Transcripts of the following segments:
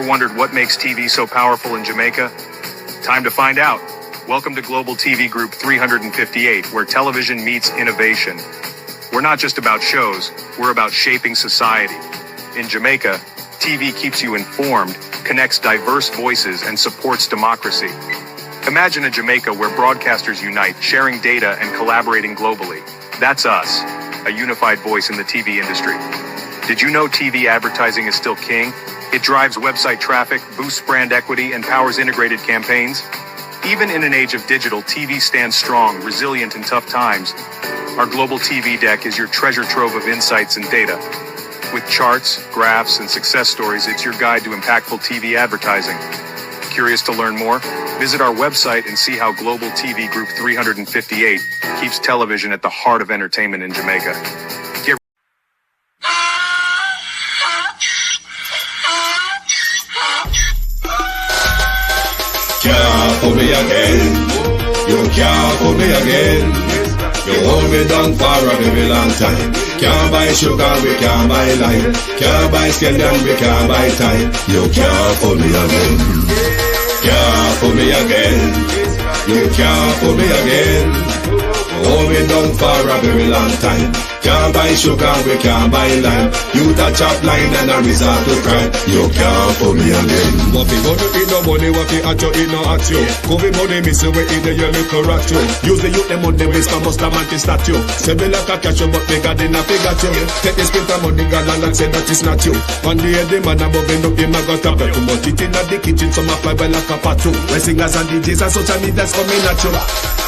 Ever wondered what makes TV so powerful in Jamaica? Time to find out. Welcome to Global TV Group 358, where television meets innovation. We're not just about shows, we're about shaping society. In Jamaica, TV keeps you informed, connects diverse voices, and supports democracy. Imagine a Jamaica where broadcasters unite, sharing data and collaborating globally. That's us, a unified voice in the TV industry. Did you know TV advertising is still king? It drives website traffic, boosts brand equity, and powers integrated campaigns. Even in an age of digital, TV stands strong, resilient in tough times. Our global TV deck is your treasure trove of insights and data. With charts, graphs, and success stories, it's your guide to impactful TV advertising. Curious to learn more? Visit our website and see how Global TV Group 358 keeps television at the heart of entertainment in Jamaica. Can't put me again. You can't put me again. You hold me down for a very long time. Can't buy sugar, we can't buy lime. Can't buy scandal, we can't buy time. You can't put me again. Can't put me again. You can't put me again. You hold me down for a very long time. Can't buy sugar, we can't buy lime. You touch up line and a resort to crime. You can't put me again. What fi go to eat no money, what fi at you, it no at you. Covid money, miss away in the year, look rat you. Use the youth, them money, waste for must have anti-statue. Say me like a cashew, but me got in a figure you. Take this bit of money, girl, and say that is not you. One day, the man above end up, him a got up. Too much it in the kitchen, some a fly by like a patu. When singers and DJs and social media's coming at you.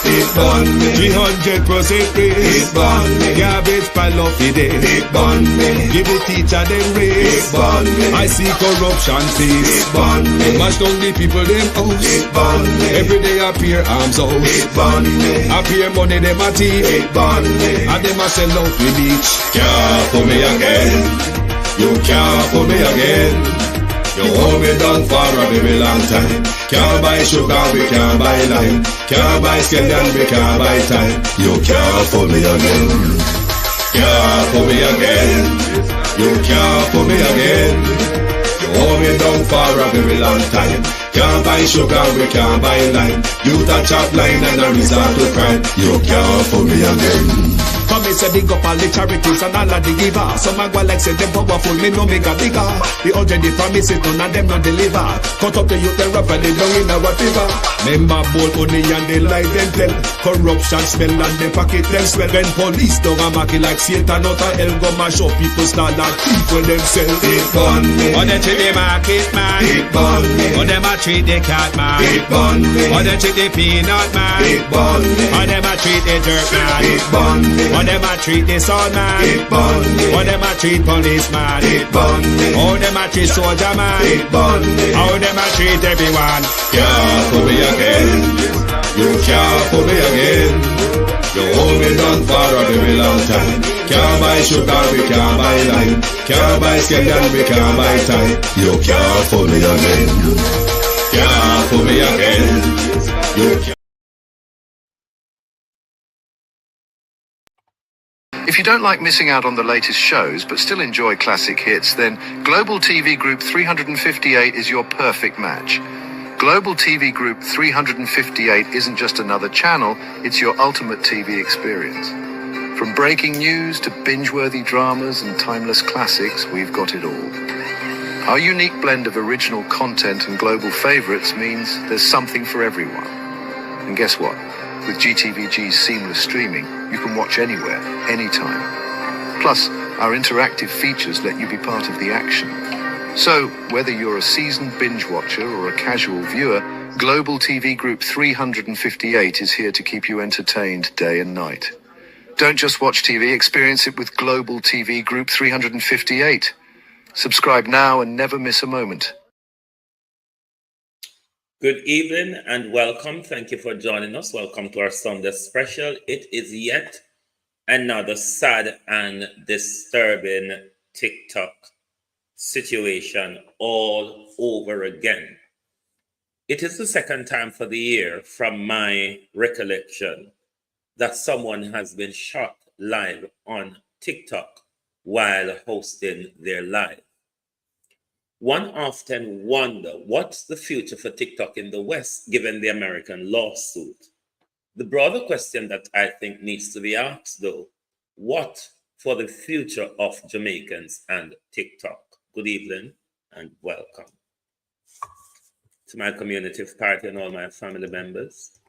It burn me. 300% raise. It burn me. Garbage pile up the day. It burn me. Give the teacher them raise. It burn me. I see corruption face. It burn me. Mash down the people them house. It burn me. Every day appear arms out. It burn me. Appear money them a thief. It burn me. And them a sell out the beach. Can't put me again. You can't put me again. You hold me down for a very long time. Can't buy sugar, we can't buy lime. Can't buy scandal, we can't buy time. You can't put me again. Can't put me again. You can't put me again. You hold me down for a very long time. Can't buy sugar, we can't buy lime. You touch up line and a resort to crime. You can't put me again. Come me say big up all the charities and all of the givers. Some a go like say them powerful, me know me got bigger. The urgent the promises, none of them not deliver. Cut up the youth, they rap and they down in our fever. Member bowl honey and they lie them tell. Corruption smell and they pocket them swell. When police dog a market like Satan out of hell, go mash up people start like people themselves. It burn me. Or they treat the market man. It burn me. Or them a treat the cat man. It burn me. Or they treat the peanut man. It burn me. Or them a treat the dirt man. It burn me. Or them a treat the sun man. It burn me. Or them a treat policeman. It burn me. Or them a treat soldier man. It burn me. Or them a treat everyone. Can't put me again. You can't put me again. You hold me down for a very long time. Can't buy sugar, we can't buy lime. Can't buy scandal, we can't buy time. You can't put me again. Can't put me again. You can't. If you don't like missing out on the latest shows but still enjoy classic hits, then Global TV Group 358 is your perfect match. Global TV Group 358 isn't just another channel, it's your ultimate TV experience. From breaking news to binge-worthy dramas and timeless classics, we've got it all. Our unique blend of original content and global favorites means there's something for everyone. And guess what? With GTVG's seamless streaming, you can watch anywhere, anytime. Plus, our interactive features let you be part of the action. So, whether you're a seasoned binge watcher or a casual viewer, Global TV Group 358 is here to keep you entertained day and night. Don't just watch TV, experience it with Global TV Group 358. Subscribe now and never miss a moment. Good evening and welcome. Thank you for joining us. Welcome to our Sunday special. It is yet another sad and disturbing TikTok situation all over again. It is the second time for the year, from my recollection, that someone has been shot live on TikTok while hosting their live. One often wonder what's the future for TikTok in the West given the American lawsuit. The broader question that I think needs to be asked, though, what for the future of Jamaicans and TikTok? Good evening and welcome to my community party and all my family members,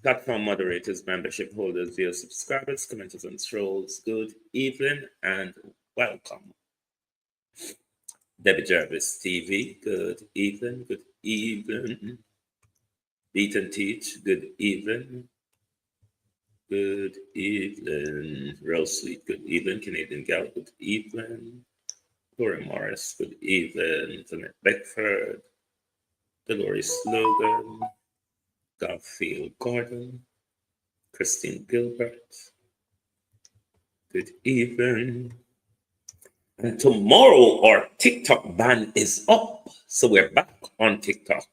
platform moderators, membership holders, viewers, subscribers, commenters, and trolls. Good evening and welcome. Debbie Jarvis TV, good evening, good evening. Beat and Teach, good evening. Good evening. Rose Sweet, good evening. Canadian Gal, good evening. Laura Morris, good evening. Jeanette Beckford, Dolores Logan, Garfield Gordon, Christine Gilbert, good evening. And tomorrow our TikTok ban is up. So we're back on TikTok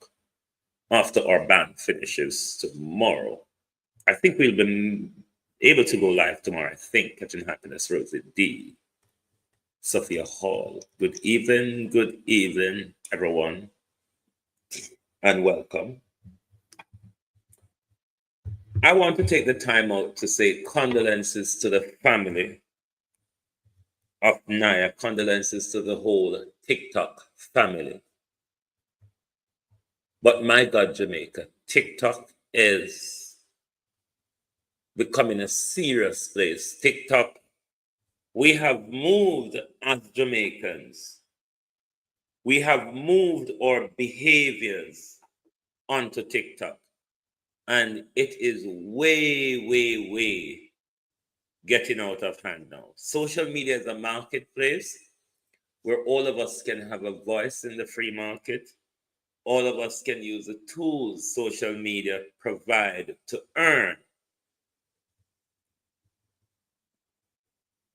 after our ban finishes tomorrow. I think we'll be able to go live tomorrow, I think, Catching Happiness, Rosie D. Sophia Hall. Good evening, everyone, and welcome. I want to take the time out to say condolences to the family of Naya, condolences to the whole TikTok family. But my God, Jamaica, TikTok is becoming a serious place. TikTok, we have moved as Jamaicans. We have moved our behaviors onto TikTok. And it is way getting out of hand now. Social media is a marketplace where all of us can have a voice in the free market. All of us can use the tools social media provide to earn.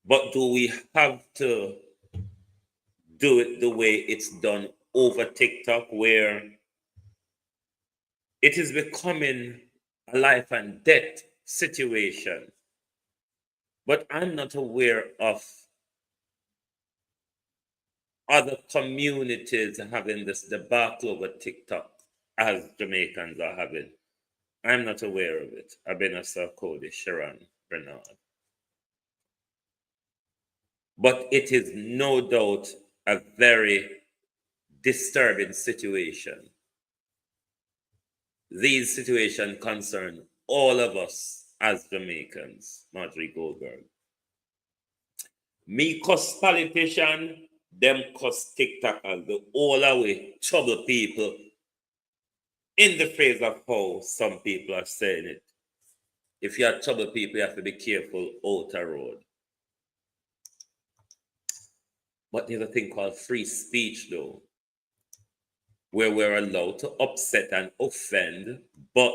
But do we have to do it the way it's done over TikTok, where it is becoming a life and death situation? But I'm not aware of other communities having this debacle over TikTok as Jamaicans are having. I'm not aware of it. I've been a Sir Cody, Sharon, Bernard. But it is no doubt a very disturbing situation. These situations concern all of us as Jamaicans, Marjorie Goldberg. Me cuss politician, them cuss TikTok as the all away trouble people, in the phrase of how some people are saying it. If you are trouble people, you have to be careful outer road. But there's a thing called free speech, though, where we're allowed to upset and offend, but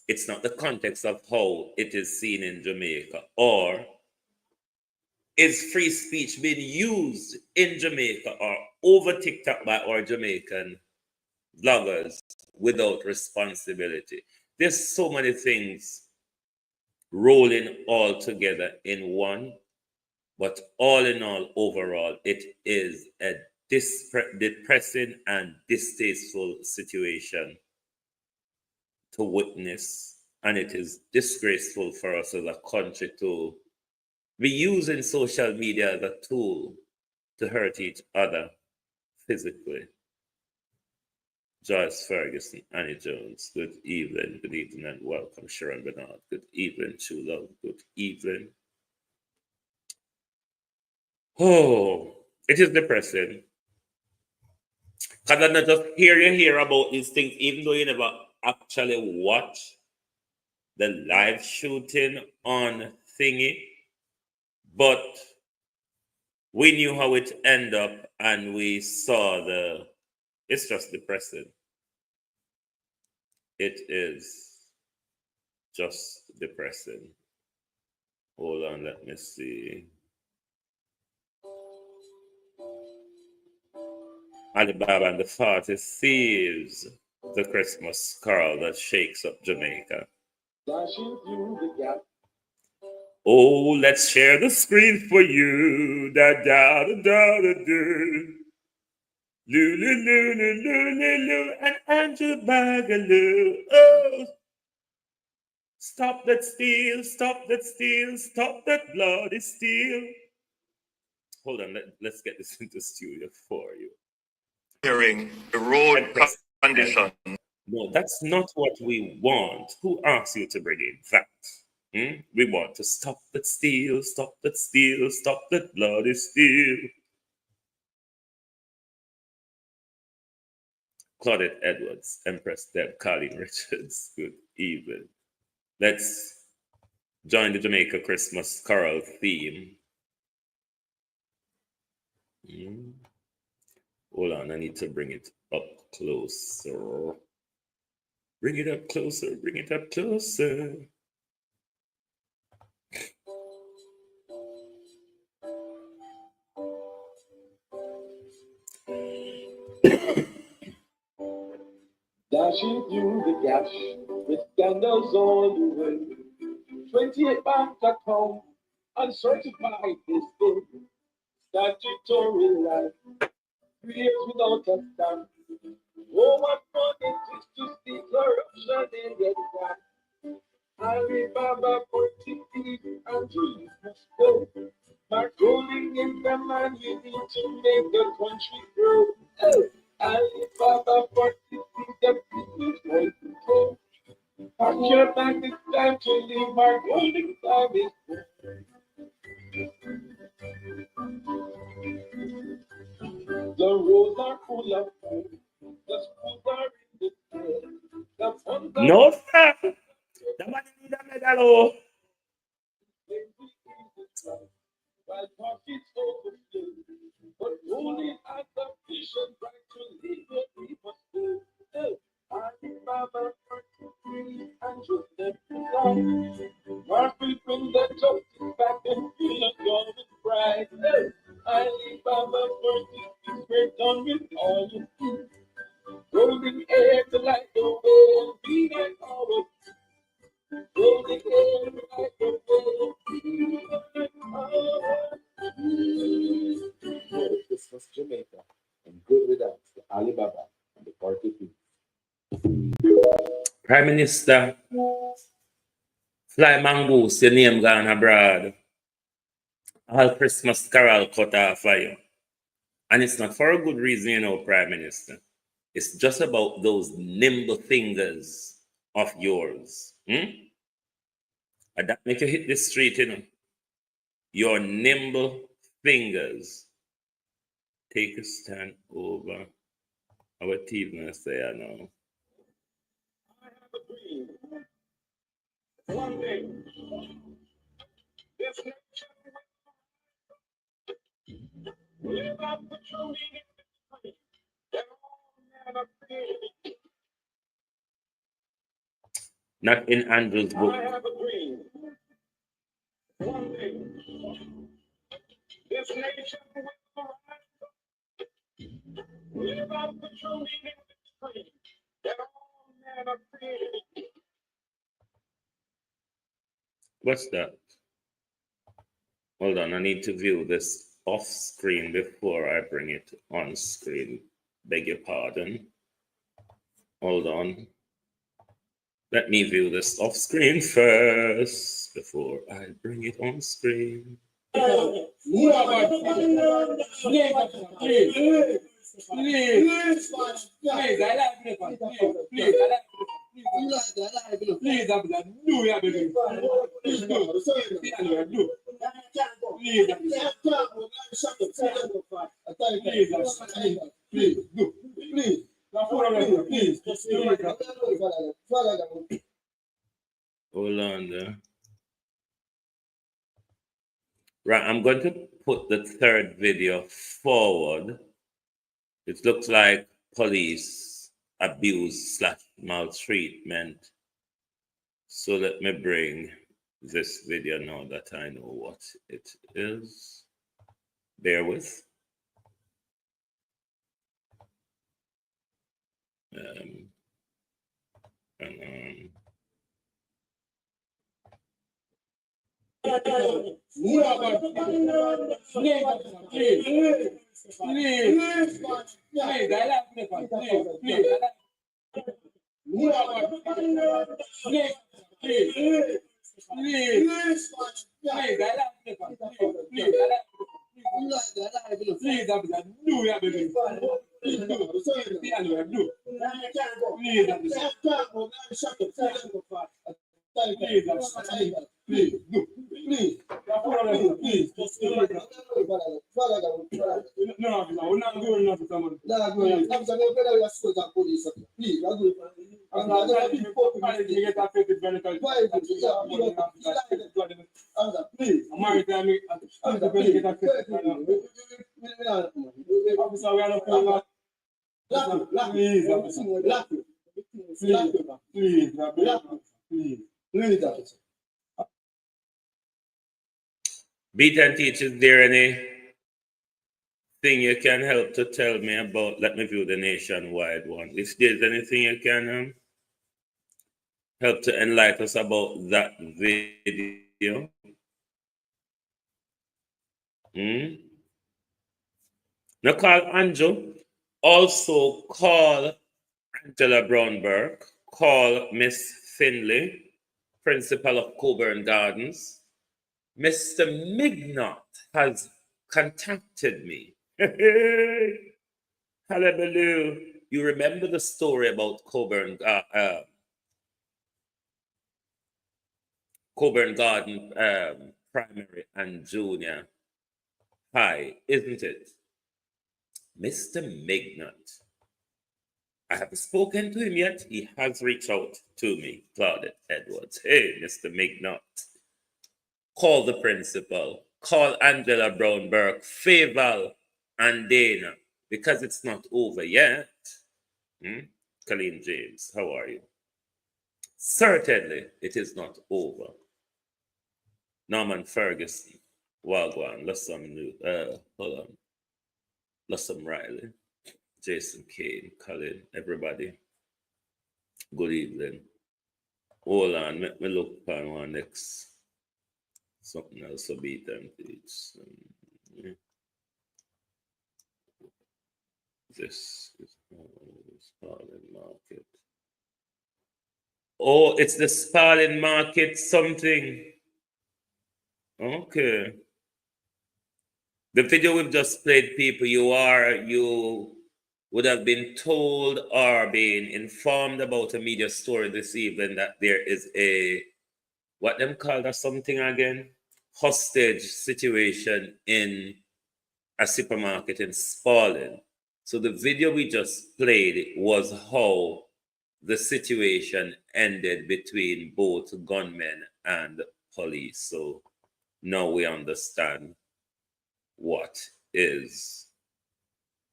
it's not the context of how it is seen in Jamaica. Or is free speech being used in Jamaica or over TikTok by our Jamaican bloggers without responsibility? There's so many things rolling all together in one. But all in all, overall, it is a depressing and distasteful situation to witness. And it is disgraceful for us as a country to be using social media as a tool to hurt each other physically. Joyce Ferguson, Annie Jones, good evening and welcome. Sharon Bernard, good evening. True Love, good evening. Oh, it is depressing. Because I not just hear about these things, even though you never actually watch the live shooting on thingy. But we knew how it ended up, and we saw it's just depressing. It is just depressing. Hold on, let me see. Alibaba and the 40 Thieves, the Christmas carol that shakes up Jamaica. Oh, let's share the screen for you. Da da da da da da. Lulu, Lulu, Lulu, Lulu, and Andrew Bagaloo. Oh, stop that steal, stop that steal, stop that bloody steal. Hold on, let's get this into studio for you. Hearing the road condition. No, that's not what we want. Who asked you to bring in that? We want to stop that steal, stop that steal, stop that bloody steal. Claudette Edwards, Empress Deb, Colleen Richards, good evening. Let's join the Jamaica Christmas Carol theme. Hold on, I need to bring it up closer. Bring it up closer, bring it up closer. Dashing through the gash with scandals all the way. 28 bank account, uncertified this day. Statutory life, 3 years without a stamp. Oh, what fun it is to see corruption in the back. Alibaba, 40 feet, and Jesus must go. But rolling in the man, you need to make the country grow. Hey, Alibaba, 40 feet, the people's going to go. Pack your bag, it's time to leave, my golden time is gone. The roads are full of food, the schools are in the square. The funds are No, sir. Somebody need a medal. while pockets overflow, but only at the vision right to lead the people still. Alibaba, 43, and just let me down. Marvel bring the justice back and feel a God is bright. Alibaba, 46, we're done with all you do. Golden air to light the way and be that power. Golden air to light the way and be that power. Merry Christmas, Jamaica, and good riddance to Alibaba and the party people. Prime Minister, fly mongoose, your name gone abroad. All Christmas carol cut off for you. And it's not for a good reason, you know, Prime Minister. It's just about those nimble fingers of yours. And that make you hit the street, you know. Your nimble fingers. Take a stand over our TV say, I know. I have a dream. One day, this nation will live out the true meaning of the dream that all men are created. Not in Andrew's book. I have a dream. One day, this nation will live out the true meaning of the dream that all men are created. What's that? Hold on, I need to view this off screen before I bring it on screen. Beg your pardon. Hold on. Let me view this off screen first before I bring it on screen. Hold on there. Right, I'm going to put the third video forward. It looks like police abuse / maltreatment. So let me bring this video now that I know what it is. Bear with. Beat and teach, is there anything you can help to tell me about? Let me view the nationwide one. If there's anything you can help to enlighten us about that video. Now call Andrew. Also call Angela Brownberg. Call Miss Finley, principal of Coburn Gardens. Mr. Mignot has contacted me. Hallelujah. You remember the story about Coburn Garden primary and junior high, isn't it? Mr. Mignot. I haven't spoken to him yet. He has reached out to me, Claudette Edwards. Hey, Mr. Mignot. Call the principal. Call Angela Brownberg, Faval, and Dana, because it's not over yet. Colleen James, how are you? Certainly, it is not over. Norman Ferguson, Wagwan, hold on. Lussum Riley, Jason Kane, Colin, everybody. Good evening. Hold on, let me look on one next. Something else will beat them, please. This is Sparling Market. Oh, it's the Sparling Market something. Okay. The video we've just played, people, you would have been told or been informed about a media story this evening that there is a, what them called or something again? Hostage situation in a supermarket in Sparling. So the video we just played was how the situation ended between both gunmen and police. So now we understand what is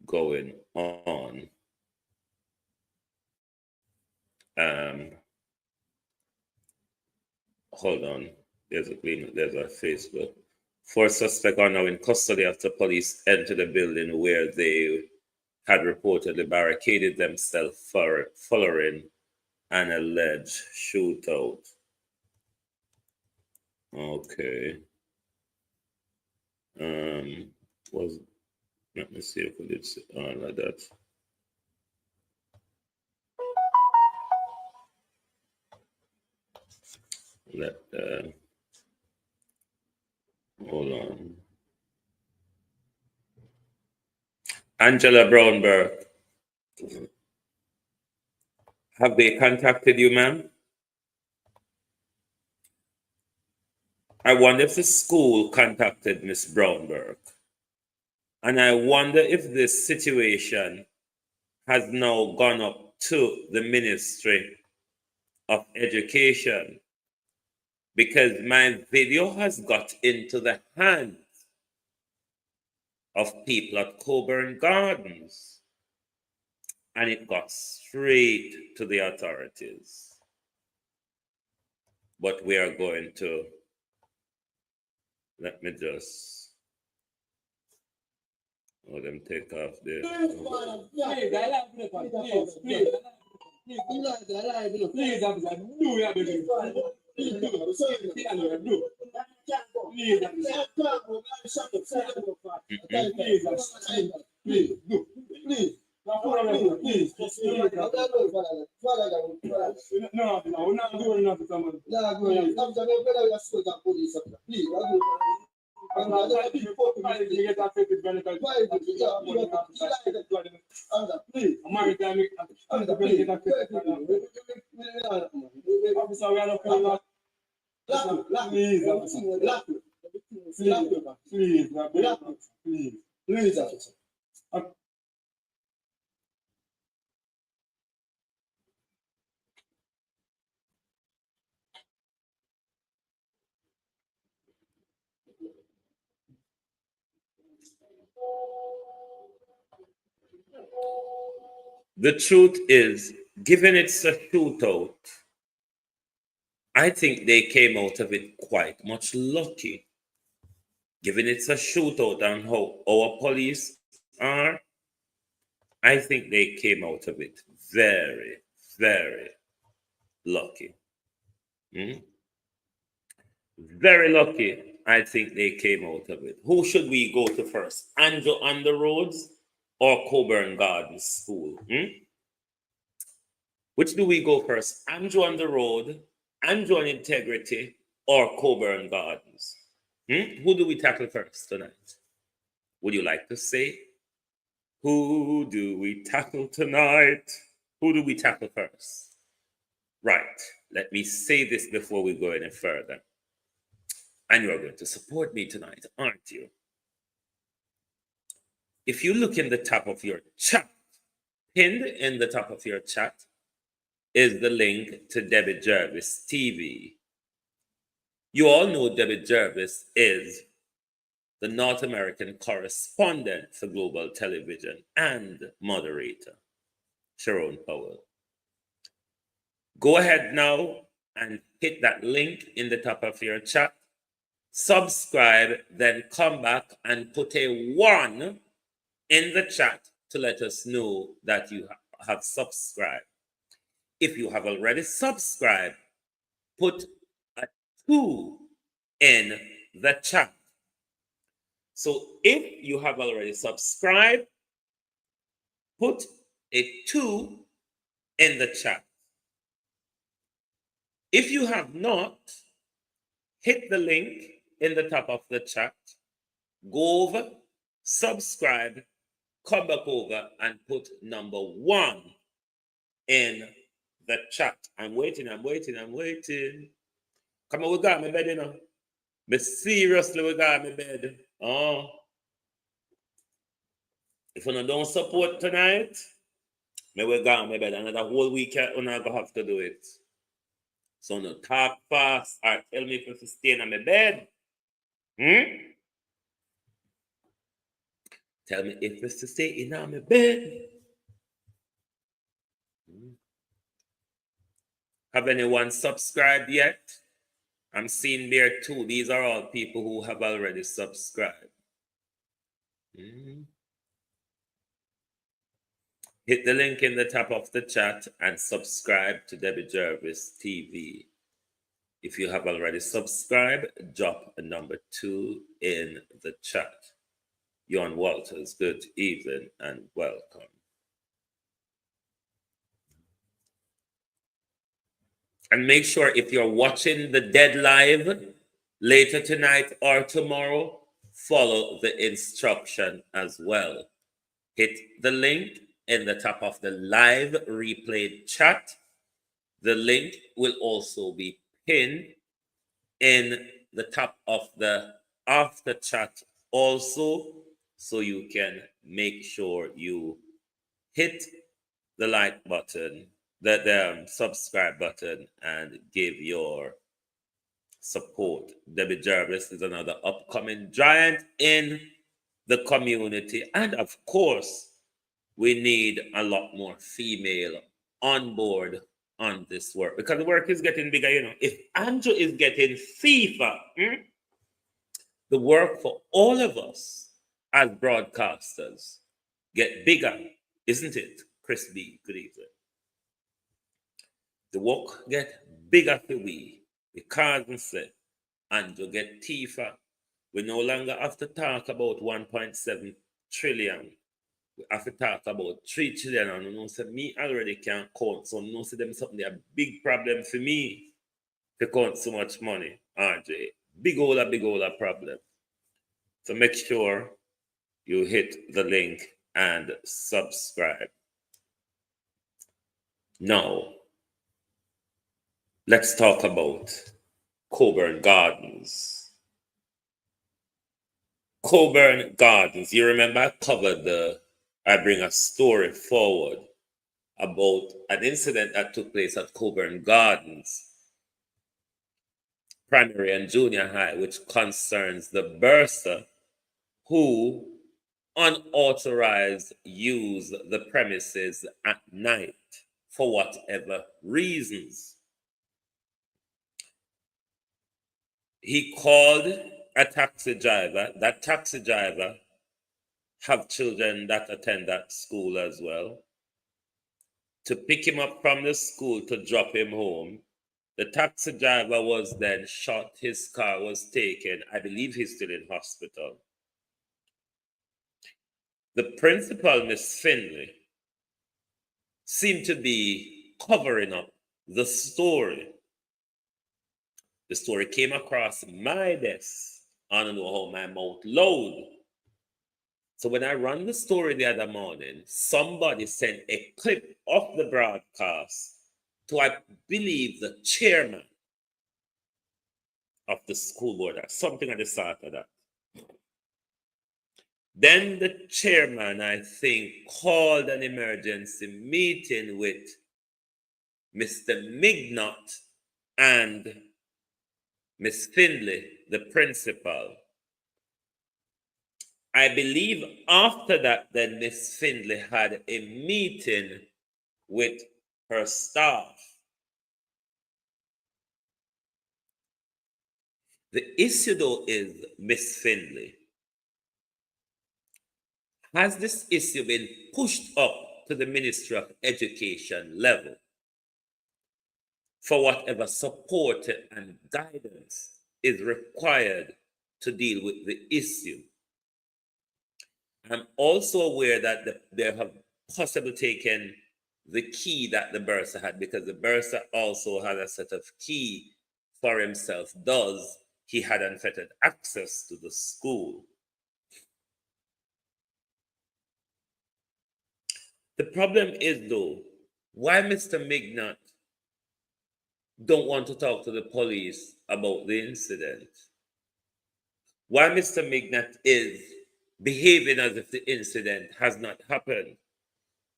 going on. Hold on. There's a Facebook. 4 suspects are now in custody after police entered the building where they had reportedly barricaded themselves following an alleged shootout. Okay. Let me see if we did all of that. Hold on. Angela Brownberg. Have they contacted you, ma'am? I wonder if the school contacted Miss Brownberg. And I wonder if this situation has now gone up to the Ministry of Education, because my video has got into the hands of people at Coburn Gardens, and it got straight to the authorities. But we are going to, let me just, them take off there. The truth is, given it's a shootout, I think they came out of it quite much lucky. Given it's a shootout and how our police are, I think they came out of it very, very lucky. Very lucky, I think they came out of it. Who should we go to first? Andrew on the Roads or Coburn Gardens School? Which do we go first? Andrew on the Road, Andrew on Integrity, or Coburn Gardens? Who do we tackle first tonight? Would you like to say? Who do we tackle tonight? Who do we tackle first? Right. Let me say this before we go any further. And you are going to support me tonight, aren't you? If you look in the top of your chat, pinned in the top of your chat is the link to Debbie Jervis TV. You all know Debbie Jervis is the North American correspondent for Global Television and moderator, Sharon Powell. Go ahead now and hit that link in the top of your chat. Subscribe, then come back and put a 1 in the chat to let us know that you have subscribed. If you have already subscribed, put a 2 in the chat. So if you have already subscribed, put a 2 in the chat. If you have not, hit the link in the top of the chat, go over, subscribe, come back over and put number 1 in the chat. I'm waiting. Come on, we got my bed, you know. But seriously, we got my bed. Oh. If you don't support tonight, we got my bed. Another whole week, we're not going to have to do it. So no talk fast or tell me if you stay in my bed. Tell me if it's to stay in my bed. Have anyone subscribed yet? I'm seeing there too. These are all people who have already subscribed. Hit the link in the top of the chat and subscribe to Debbie Jervis TV. If you have already subscribed, drop a number 2 in the chat. Yon Walters, good evening and welcome. And make sure if you're watching the dead live later tonight or tomorrow, follow the instruction as well. Hit the link in the top of the live replayed chat. The link will also be pinned in the top of the after chat also, so you can make sure you hit the like button, the subscribe button, and give your support. Debbie Jervis is another upcoming giant in the community, and of course, we need a lot more female on board on this work because the work is getting bigger. You know, if Andrew is getting FIFA, the work for all of us as broadcasters get bigger, isn't it? Chris B, good evening. The work get bigger for we because we say Andrew get FIFA We no longer have to talk about 1.7 trillion. We have to talk about 3 trillion. And you know, so me already can't count. So you know, so them something a big problem for me to count so much money, RJ. Big old problem. So make sure you hit the link and subscribe. Now, let's talk about Coburn Gardens. Coburn Gardens. You remember I bring a story forward about an incident that took place at Coburn Gardens, primary and junior high, which concerns the bursar who unauthorized use the premises at night for whatever reasons. He called a taxi driver. That taxi driver have children that attend that school as well, to pick him up from the school to drop him home. The taxi driver was then shot. His car was taken. I believe he's still in hospital. The principal, Miss Finley, seemed to be covering up the story. The story came across my desk. I don't know how my mouth loud. So when I ran the story the other morning, somebody sent a clip of the broadcast to, I believe, the chairman of the school board, or something of the sort of that. Then the chairman, I think, called an emergency meeting with Mr. Mignot and Miss Finley, the principal. I believe after that, then Miss Finley had a meeting with her staff. The issue, though, is Miss Finley. Has this issue been pushed up to the Ministry of Education level for whatever support and guidance is required to deal with the issue? I'm also aware that they have possibly taken the key that the bursar had, because the bursar also had a set of key for himself. Thus, he had unfettered access to the school. The problem is, though, why Mr. Mignot don't want to talk to the police about the incident? Why Mr. Mignot is behaving as if the incident has not happened?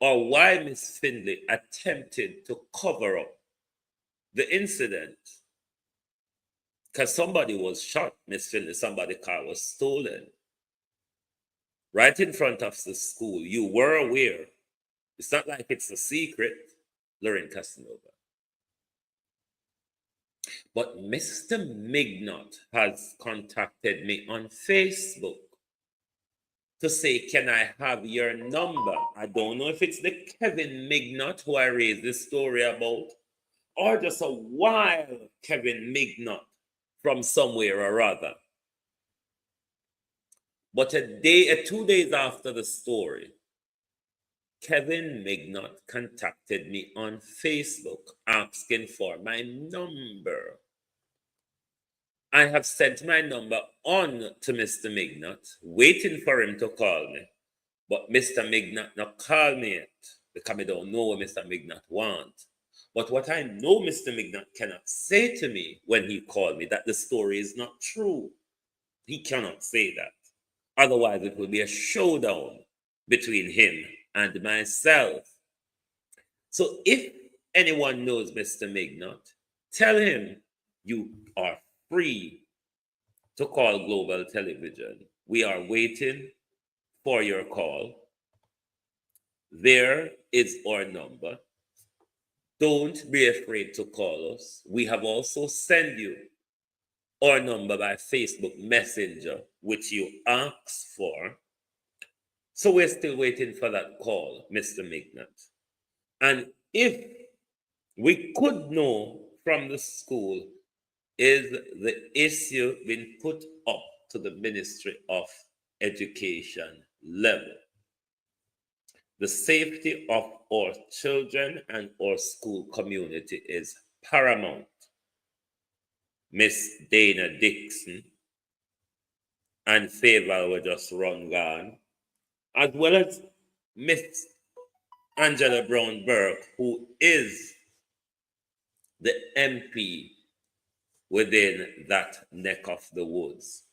Or why Miss Finley attempted to cover up the incident? Because somebody was shot, Miss Finley, somebody's car was stolen. Right in front of the school. You were aware. It's not like it's a secret, Lorraine Casanova. But Mr. Mignot has contacted me on Facebook to say, can I have your number? I don't know if it's the Kevin Mignot who I raised this story about, or just a wild Kevin Mignot from somewhere or other. But 2 days after the story, Kevin Mignot contacted me on Facebook asking for my number. I have sent my number on to Mr. Mignot, waiting for him to call me. But Mr. Mignot not call me yet, because I don't know what Mr. Mignot wants. But what I know Mr. Mignot cannot say to me when he called me, that the story is not true. He cannot say that. Otherwise, it will be a showdown between him and myself. So if anyone knows Mr. Mignot, tell him you are free to call Global Television. We are waiting for your call. There is our number. Don't be afraid to call us. We have also sent you our number by Facebook Messenger, which you asked for. So we're still waiting for that call, Mr. Mignot. And if we could know from the school, is the issue been put up to the Ministry of Education level. The safety of our children and our school community is paramount. Miss Dana Dixon and Favor were just run gone, as well as Miss Angela Brown Burke, who is the MP within that neck of the woods.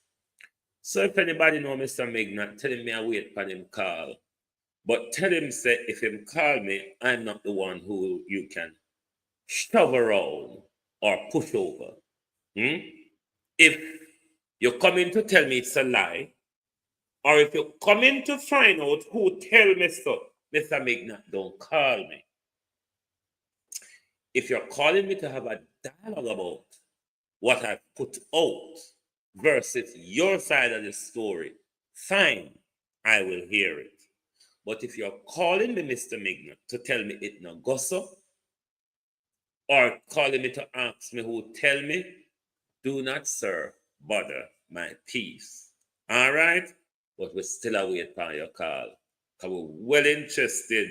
So if anybody know Mr. Mignot, tell him I wait for him call. But tell him, say, if him call me, I'm not the one who you can shove around or push over. If you're coming to tell me it's a lie, or if you're coming to find out who tell me so, Mr. Mignot, don't call me. If you're calling me to have a dialogue about what I put out versus your side of the story, fine, I will hear it. But if you're calling me, Mr. Mignot, to tell me it no go so, or calling me to ask me who tell me, do not, sir, bother my peace. All right? But we still await for your call. Because we're well interested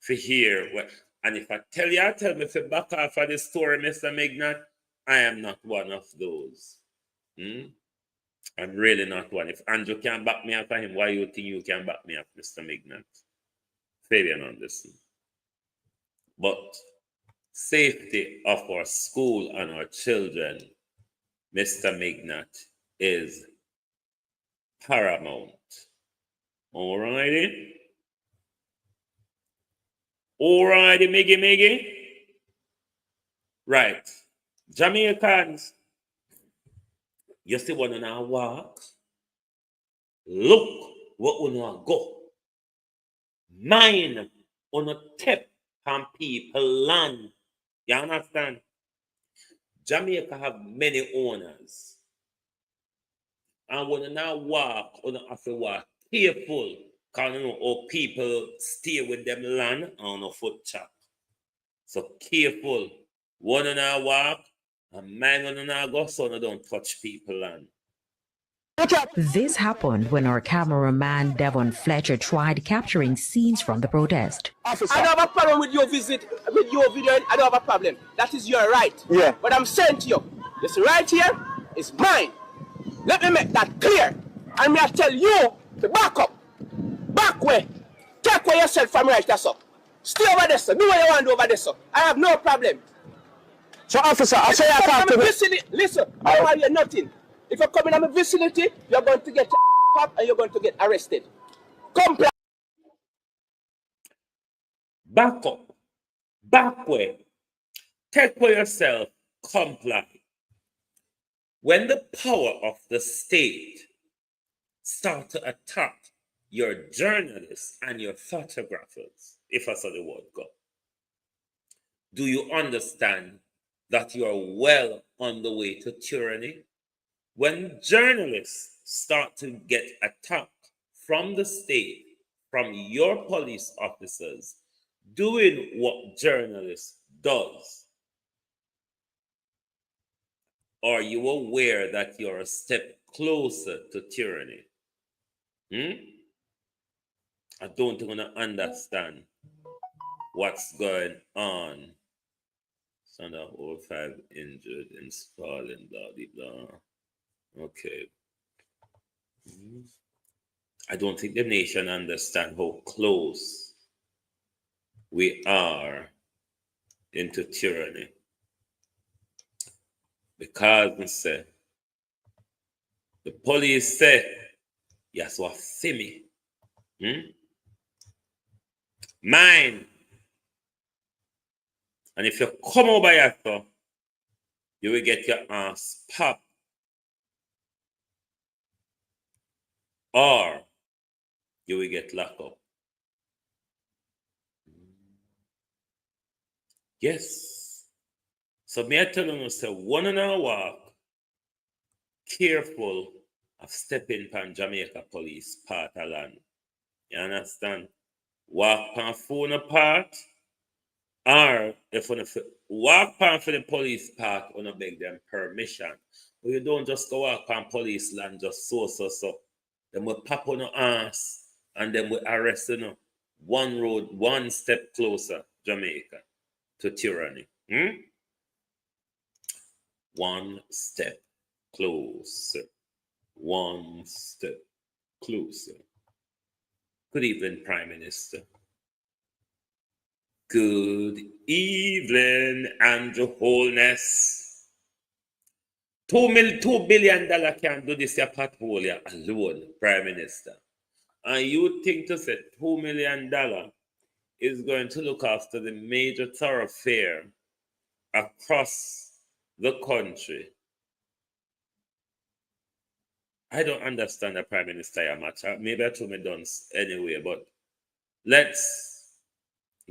to hear what. And if I tell you, tell me to back off of the story, Mr. Mignot, I am not one of those. I'm really not one. If Andrew can back me up for him, why you think you can back me up, Mr. Mignot? Fabian Anderson. But safety of our school and our children, Mr. Mignot, is paramount. All righty? All righty, Miggy. Right. Jamaicans, you see one on our walk. Look what we know go. Mine on a tip from people land. You understand? Jamaica have many owners. And when you now walk, you have to walk careful. Because you know how people stay with them land on a foot chop. So careful. One on our walk, and mine on our go, so you don't touch people land. This happened when our cameraman Devon Fletcher tried capturing scenes from the protest. Officer. I don't have a problem with your visit, with your video. I don't have a problem. That is your right. Yeah. But I'm saying to you, this right here is mine. Let me make that clear. And me I tell you to back up. Back way. Take away yourself from right there, sir. Stay over there, sir. Do what you want to do over there, sir. I have no problem. So, officer, I say I talk to me. Listen, I don't hear nothing. If you're coming in my vicinity, you're going to get up and you're going to get arrested. Comply. Back up. Back way. Take for yourself. Comply. When the power of the state start to attack your journalists and your photographers, if I saw the word go, do you understand that you are well on the way to tyranny? When journalists start to get attacked from the state, from your police officers, doing what journalists does, are you aware that you're a step closer to tyranny? I don't want to understand what's going on. Son of all 5 injured in Stalin, blah, blah, blah. Okay. I don't think the nation understands how close we are into tyranny. Because say, the police say, yes, what see me. Mine. And if you come over here, so, you will get your ass popped. Or you will get locked up. Yes. So me I tell you, say, one on our walk, careful of stepping on Jamaica police part of land. You understand? Walk on phone apart, or if you walk on for the police part, you beg them permission. But you don't just go walk on police land just so. Then we pop on your ass and then we arrest you. One road, one step closer, Jamaica, to tyranny. One step closer. One step closer. Good evening, Prime Minister. Good evening, Andrew Holness. $2 billion can't do this portfolio alone, Prime Minister. And you think to say $2 million is going to look after the major thoroughfare across the country? I don't understand the Prime Minister much. Maybe I told me done anyway, but let's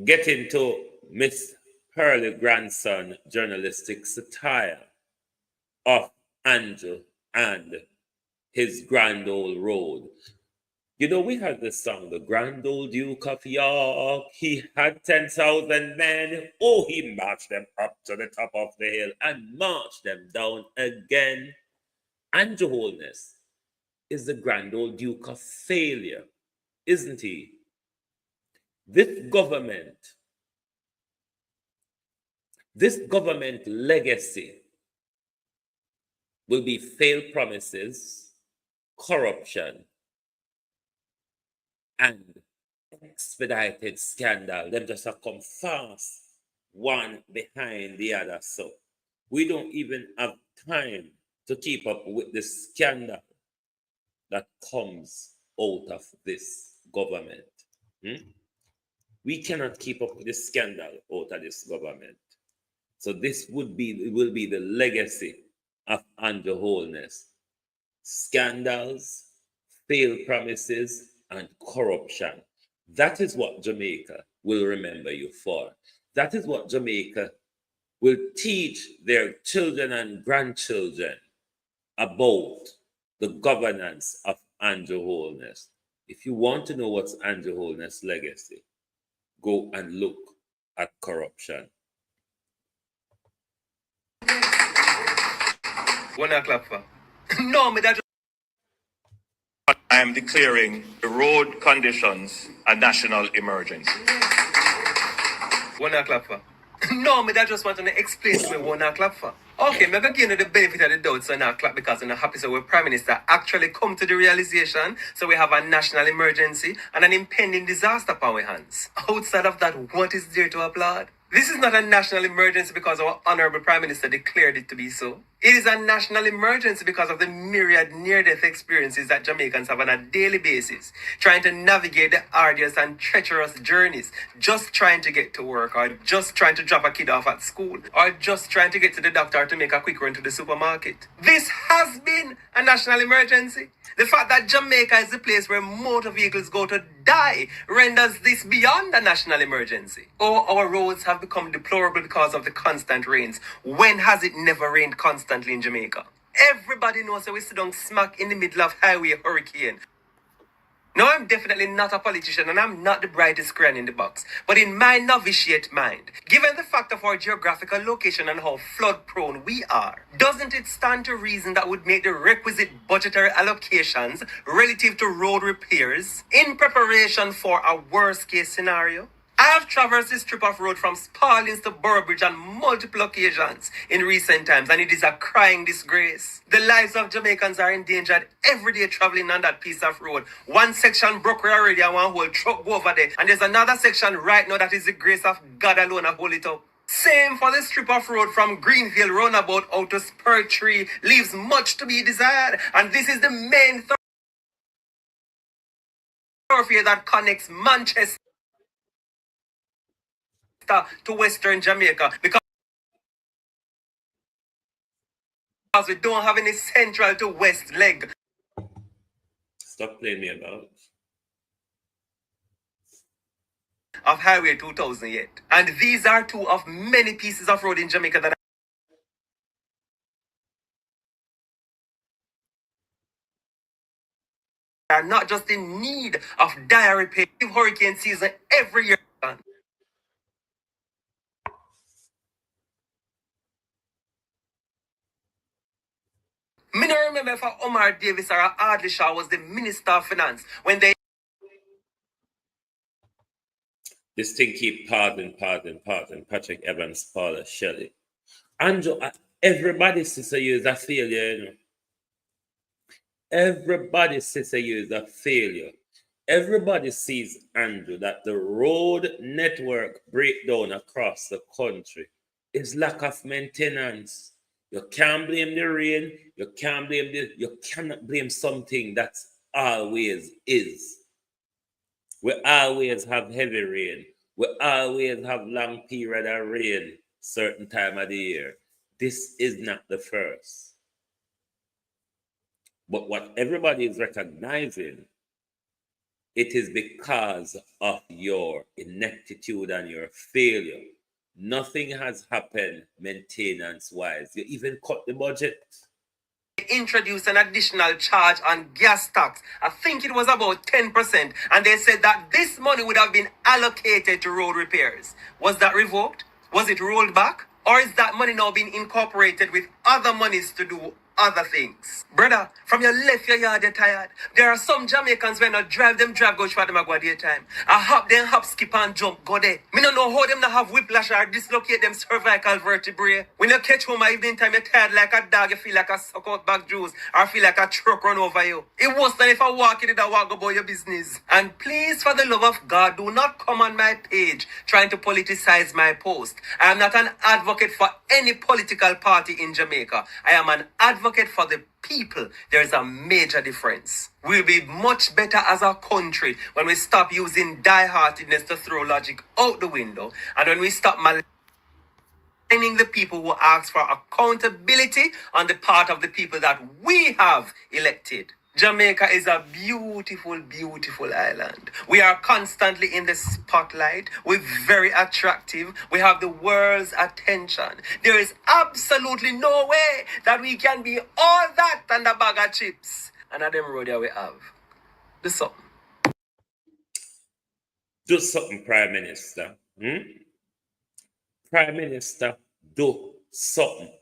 get into Miss Hurley grandson journalistic satire of Andrew and his Grand Old Road. You know, we had this song, The Grand Old Duke of York. He had 10,000 men. Oh, he marched them up to the top of the hill and marched them down again. Andrew Holness is the Grand Old Duke of failure, isn't he? This government legacy will be failed promises, corruption, and expedited scandal. Them just come fast, one behind the other. So we don't even have time to keep up with the scandal that comes out of this government. We cannot keep up with the scandal out of this government. So this will be the legacy of Andrew Holness. Scandals, failed promises, and corruption. That is what Jamaica will remember you for. That is what Jamaica will teach their children and grandchildren about the governance of Andrew Holness. If you want to know what's Andrew Holness' legacy, go and look at corruption. I am declaring the road conditions a national emergency. One clap for. No, me that just want to explain to me one clap for. Okay, me give you the benefit of the doubt, so now clap because I'm happy. So, our Prime Minister actually come to the realization. So we have a national emergency and an impending disaster upon our hands. Outside of that, what is there to applaud? This is not a national emergency because our honorable Prime Minister declared it to be so. It is a national emergency because of the myriad near-death experiences that Jamaicans have on a daily basis, trying to navigate the arduous and treacherous journeys, just trying to get to work, or just trying to drop a kid off at school, or just trying to get to the doctor to make a quick run to the supermarket. This has been a national emergency. The fact that Jamaica is the place where motor vehicles go to die renders this beyond a national emergency. Oh, our roads have become deplorable because of the constant rains. When has it never rained constantly in Jamaica? Everybody knows that we sit down smack in the middle of highway hurricane. Now, I'm definitely not a politician and I'm not the brightest crayon in the box. But in my novitiate mind, given the fact of our geographical location and how flood prone we are, doesn't it stand to reason that would make the requisite budgetary allocations relative to road repairs in preparation for a worst case scenario? I have traversed this strip of road from Spaldings to Boroughbridge on multiple occasions in recent times, and it is a crying disgrace. The lives of Jamaicans are endangered every day traveling on that piece of road. One section broke already and one whole truck go over there, and there's another section right now that is the grace of God alone to hold it up. Same for the strip of road from Greenville roundabout out to Spur Tree, leaves much to be desired, and this is the main thoroughfare that connects Manchester to Western Jamaica, because we don't have any central to west leg. Stop playing me about. Of Highway 2000 yet. And these are two of many pieces of road in Jamaica that are not just in need of dire repair. Hurricane season every year. Me no remember if Omar Davis or Ardley Shaw was the Minister of Finance when they This thing keep pausing. Patrick Evans, Paula, Shelley. Andrew, everybody says you is a failure, you know. Everybody says you is a failure. Everybody sees, Andrew, that the road network breakdown across the country is lack of maintenance. You can't blame the rain. You cannot blame something that's always is. We always have heavy rain. We always have long period of rain certain time of the year. This is not the first. But what everybody is recognizing, it is because of your ineptitude and your failure. Nothing has happened maintenance-wise. You even cut the budget. introduced an additional charge on gas tax. I think it was about 10%. And they said that this money would have been allocated to road repairs. Was that revoked? Was it rolled back? Or is that money now being incorporated with other monies to do other things? Brother, from your left your yard, you're tired. There are some Jamaicans when I drive them drive go through them a go daytime. I hop, then hop, skip and jump, go there. Me don't know how them not have whiplash or dislocate them cervical vertebrae. When you catch home at evening time, you're tired like a dog, you feel like a suck out back juice, or feel like a truck run over you. It worse than if I walk in it, I walk about your business. And please, for the love of God, do not come on my page trying to politicize my post. I am not an advocate for any political party in Jamaica. I am an advocate for the people. There is a major difference. We'll be much better as a country when we stop using die-heartedness to throw logic out the window, and when we stop maligning the people who ask for accountability on the part of the people that we have elected. Jamaica is a beautiful, beautiful island. We are constantly in the spotlight. We're very attractive. We have the world's attention. There is absolutely no way that we can be all that and a bag of chips. And at them road we have. Do something. Do something, Prime Minister. Prime Minister, do something.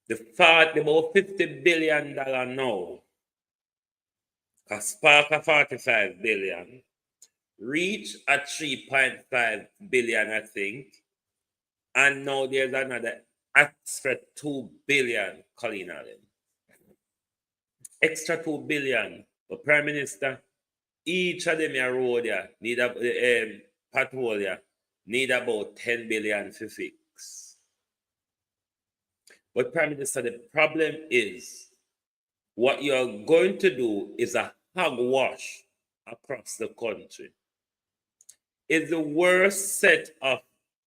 The fact about $50 billion now, a spark of 45 billion, reach at 3.5 billion, I think, and now there's another extra 2 billion, Colleen Allen. Extra 2 billion. But Prime Minister, each of them a road here need a patrol here need about 10 billion to fix. But Prime Minister, the problem is what you're going to do is a hogwash across the country. It's the worst set of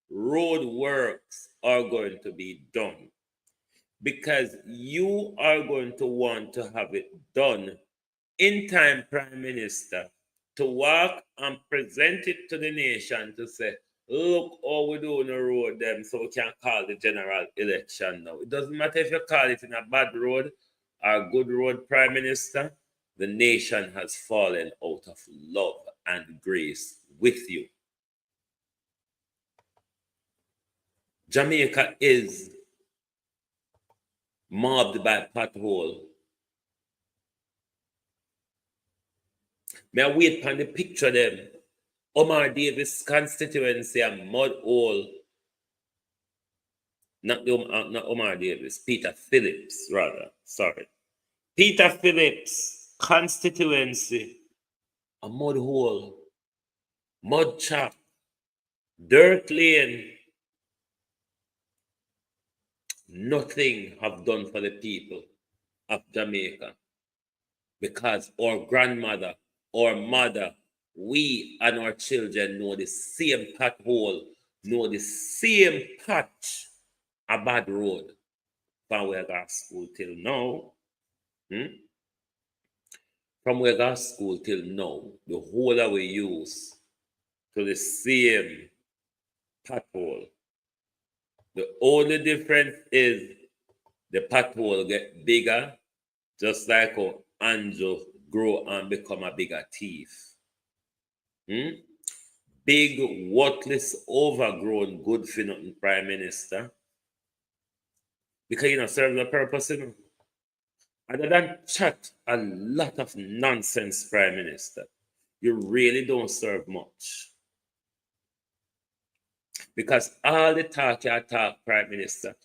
road works are going to be done because you are going to want to have it done in time, Prime Minister, to walk and present it to the nation to say, look how we do on the road them so we can call the general election now. It doesn't matter if you call it in a bad road or a good road, Prime Minister, the nation has fallen out of love and grace with you. Jamaica is mobbed by pothole. May I wait for the picture them? Omar Davis constituency a mud hole. Not Omar Davis, Peter Phillips, rather. Sorry. Peter Phillips constituency, a mud hole, mud chop, dirt lane. Nothing have done for the people of Jamaica because our grandmother, our mother, we and our children know the same pothole, know the same patch, a bad road from where I got school till now. From where I got school till now, the whole that we use to the same pothole. The only difference is the pothole get bigger, just like how Andrew grow and become a bigger thief. Big, worthless, overgrown, good for nothing Prime Minister. because you know serve the purpose, you know. Other than chat a lot of nonsense, Prime Minister, you really don't serve much. Because all the talk you talk, Prime Minister,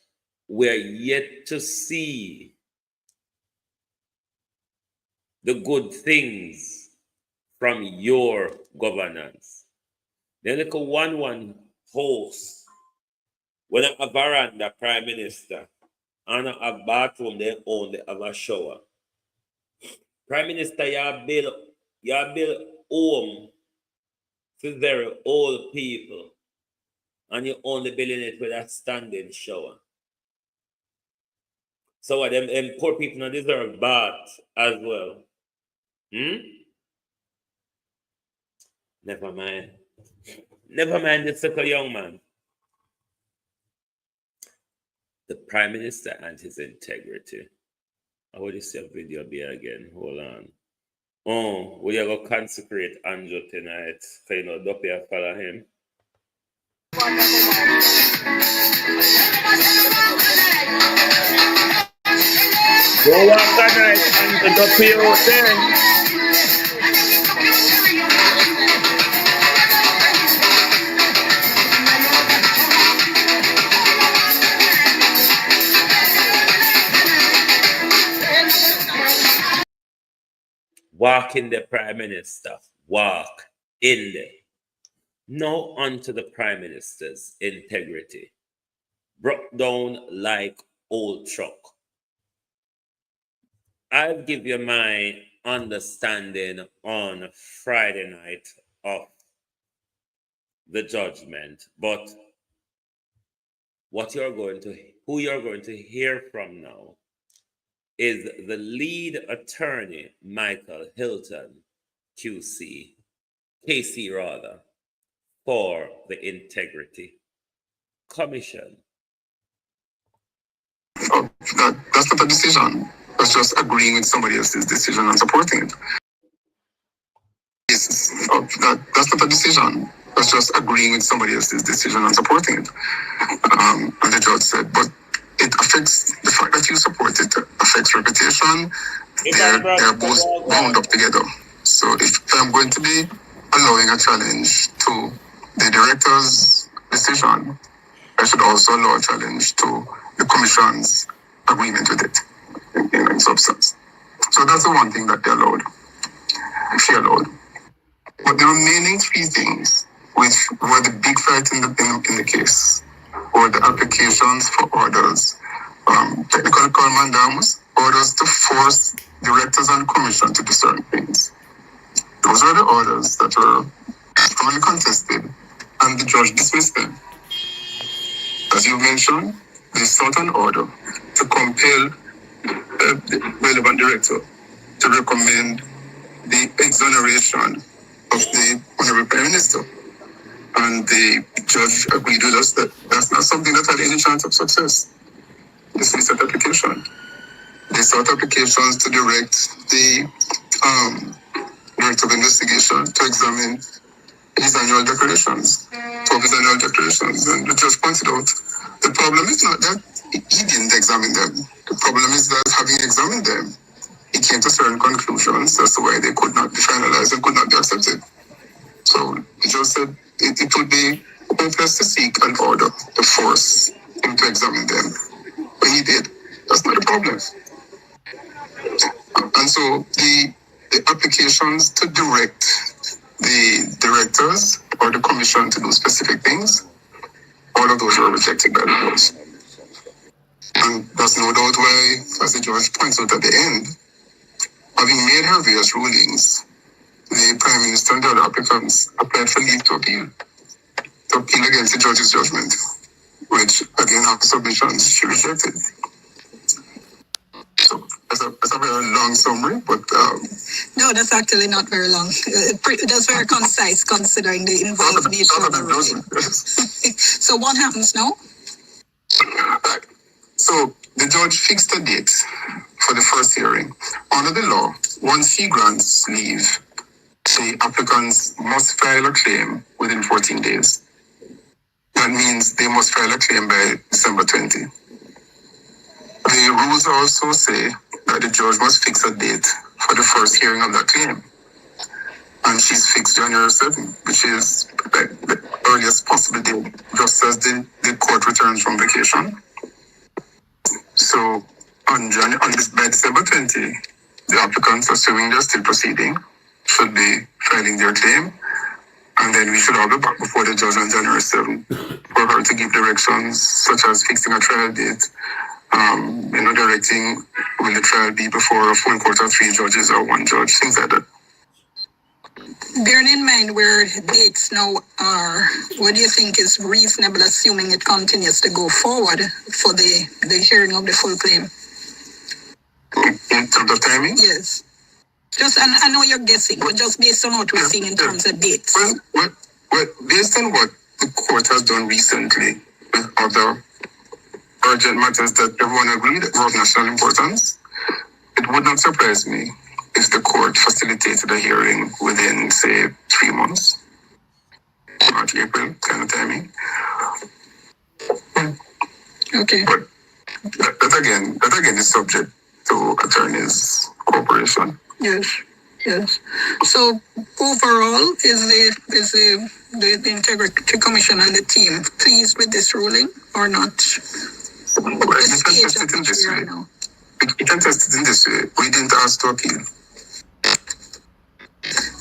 we're yet to see the good things from your governance. The little one host, when a veranda, Prime Minister, and a bathroom, they own, they have a shower. Prime Minister, you build home for very old people, and you only building it with a standing shower. So what, them poor people don't deserve bath as well. Never mind. Never mind this little young man. The Prime Minister and his integrity. I want to see a video be again. Hold on. Oh, we are going to consecrate Andrew tonight. So you know, don't pay follow him. Go walk tonight and don't pay out there. Walk in the Prime Minister. Walk in there. Now onto the Prime Minister's integrity. Broke down like old truck. I'll give you my understanding on Friday night of the judgment, but who you're going to hear from now is the lead attorney, Michael Hilton, KC, for the Integrity Commission. Oh, that's not a decision. That's just agreeing with somebody else's decision and supporting it. That's not a decision. That's just agreeing with somebody else's decision and supporting it. And the judge said, but it affects the fact that you support it, affects reputation. They're both bound up together. So if I'm going to be allowing a challenge to the director's decision, I should also allow a challenge to the commission's agreement with it in substance. So that's the one thing that they allowed. She allowed. But the remaining three things, which were the big fight in the case, were the applications for orders, technical mandamus, orders to force directors and commission to do certain things. Those are the orders that were strongly contested, and the judge dismissed them. As you mentioned, they sought an order to compel the relevant director to recommend the exoneration of the Honorable Prime Minister. And the judge agreed with us that that's not something that had any chance of success. Dismissed that application. They sought applications to direct the Director of Investigation to examine his annual declarations, and the judge pointed out the problem is not that he didn't examine them. The problem is that having examined them, he came to certain conclusions as to why they could not be finalized and could not be accepted. So the judge said it would be hopeless to seek an order to force him to examine them. When he did, that's not a problem. And so the applications to direct the directors or the commission to do specific things, all of those were rejected by the judge. And there's no doubt why, as the judge points out at the end, having made her various rulings, the Prime Minister and the other applicants applied for leave to appeal against the judge's judgment, which, again, after submissions, she rejected. So that's a very long summary, but... No, that's actually not very long. That's very concise, considering the involved nature of the ruling. So what happens now? So the judge fixed a date for the first hearing. Under the law, once he grants leave, the applicants must file a claim within 14 days. That means they must file a claim by December 20. The rules also say that the judge must fix a date for the first hearing of that claim. And she's fixed January 7th, which is the earliest possible date, just as the court returns from vacation. So by December 20, the applicants, assuming they're still proceeding, should be filing their claim. And then we should all be back before the judge on January 7th for her to give directions such as fixing a trial date, directing will the trial be before a full court of 3 judges or 1 judge, things like that. Bearing in mind where dates now are, what do you think is reasonable, assuming it continues to go forward for the hearing of the full claim? In terms of timing? Yes. I know you're guessing, but just based on what we're seeing in terms of dates. Well, based on what the court has done recently with other urgent matters that everyone agreed were of national importance, it would not surprise me if the court facilitated a hearing within, say, 3 months. March, April kind of timing. Okay. But that again is subject to attorneys' cooperation. Yes. So overall, is the Integrity Commission and the team pleased with this ruling or not? Well, you can test it in this way. You can test it in this way. We didn't ask to appeal.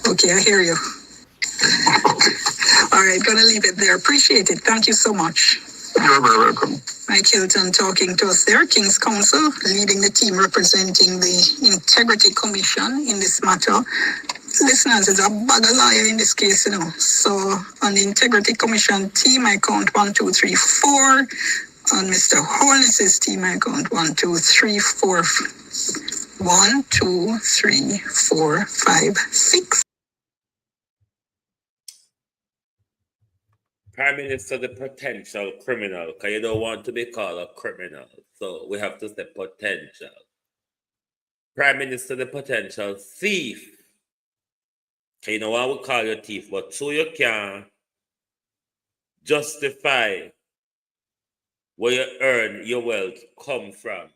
Okay, I hear you. All right, gonna leave it there. Appreciate it. Thank you so much. You're very welcome. Mike Hilton talking to us there, King's Counsel, leading the team representing the Integrity Commission in this matter. Listeners, it's a bag of lawyer in this case, So on the Integrity Commission team, I count 1, 2, 3, 4. On Mr. Holness's team, I count 1, 2, 3, 4. 1, 2, 3, 4, 5, 6. Prime Minister, the potential criminal, because you don't want to be called a criminal. So we have to say potential. Prime Minister, the potential thief. You know, I would call you a thief, but so you can justify where you earn your wealth come from.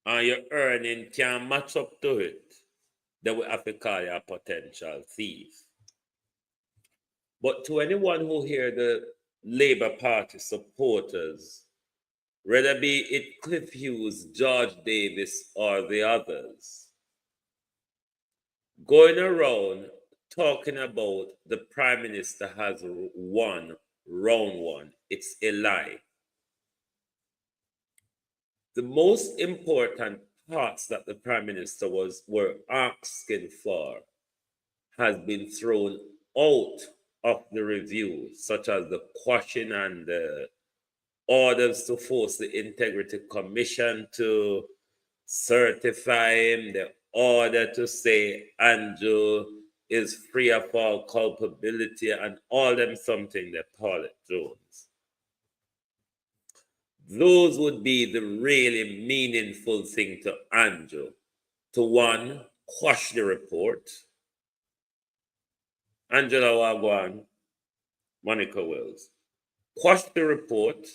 And your earning can match up to it. Then we have to call you a potential thief. But to anyone who hear the Labour Party supporters, whether be it Cliff Hughes, George Davis, or the others, going around talking about the Prime Minister has won round 1, it's a lie. The most important parts that the Prime Minister were asking for has been thrown out of the review, such as the quashing and the orders to force the Integrity Commission to certify him, the order to say Andrew is free of all culpability, and all them something they call it Jones. Those would be the really meaningful thing to Andrew. To 1, quash the report. Angela Wagwan, Monica Wells. Quash the report,